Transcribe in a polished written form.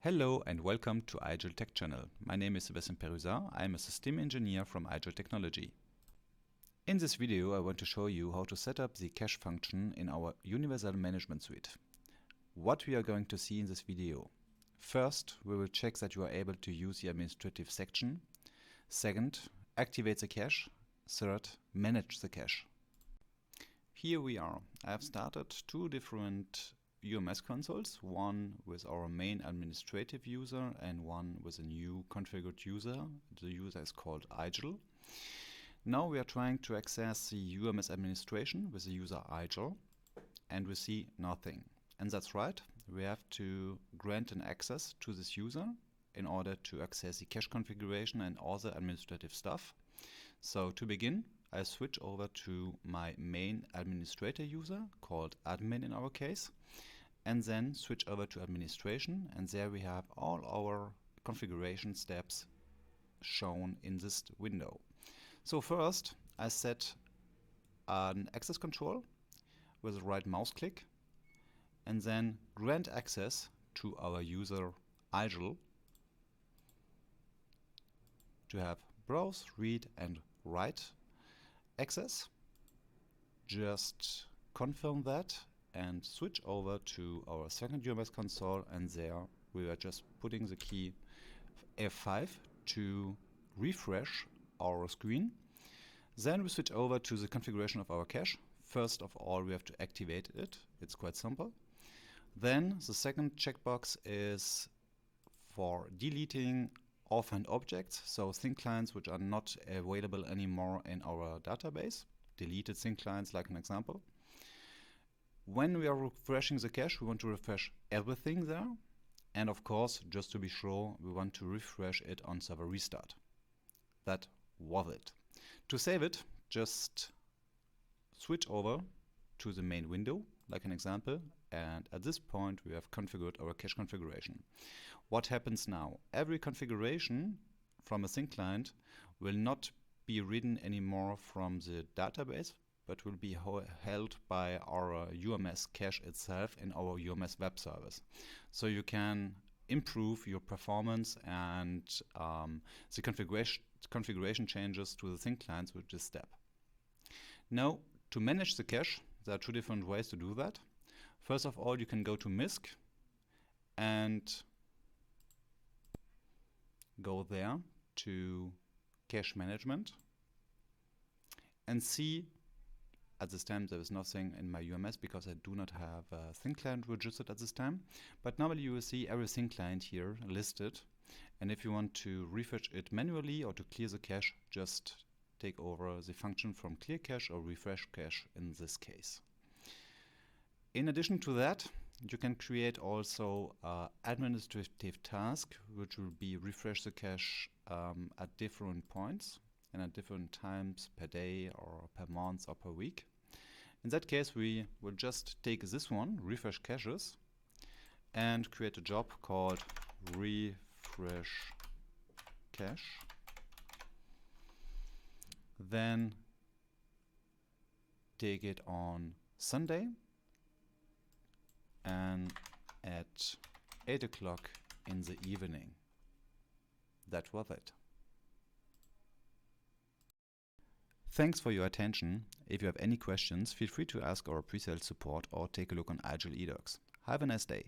Hello and welcome to IGEL TechChannel. My name is Sebastian Perusa. I am a system engineer from IGEL Technology. In this video I want to show you how to set up the cache function in our Universal Management Suite. What we are going to see in this video. First, we will check that you are able to use the administrative section. Second, activate the cache. Third, manage the cache. Here we are. I have started two different UMS consoles, one with our main administrative user and one with a new configured user. The user is called IGEL. Now we are trying to access the UMS administration with the user IGEL and we see nothing. And that's right, we have to grant an access to this user in order to access the cache configuration and all the administrative stuff. So to begin, I switch over to my main administrator user called admin in our case, and then switch over to administration, and there we have all our configuration steps shown in this window. So first I set an access control with a right mouse click and then grant access to our user IGEL to have browse, read and write access. Just confirm that and switch over to our second UMS console, and there we are just putting the key F5 to refresh our screen. Then we switch over to the configuration of our cache. First of all, we have to activate it. It's quite simple. Then the second checkbox is for deleting offhand objects, so thin clients which are not available anymore in our database. Deleted thin clients, like an example. When we are refreshing the cache, we want to refresh everything there. And of course, just to be sure, we want to refresh it on server restart. That was it. To save it, just switch over to the main window, like an example. And at this point, we have configured our cache configuration. What happens now? Every configuration from a thin client will not be written anymore from the database, but will be held by our UMS cache itself in our UMS web service. So you can improve your performance and the configuration changes to the thin clients with this step. Now, to manage the cache, there are two different ways to do that. First of all, you can go to MISC and go there to cache management and see. At this time there is nothing in my UMS because I do not have a thin client registered at this time. But normally you will see every thin client here listed. And if you want to refresh it manually or to clear the cache, just take over the function from clear cache or refresh cache in this case. In addition to that, you can create also an administrative task which will be refresh the cache at different points and at different times per day or per month or per week. In that case, we will just take this one, refresh caches, and create a job called refresh cache. Then take it on Sunday and at 8 o'clock in the evening. That was it. Thanks for your attention. If you have any questions, feel free to ask our pre-sales support or take a look on IGEL eDocs. Have a nice day.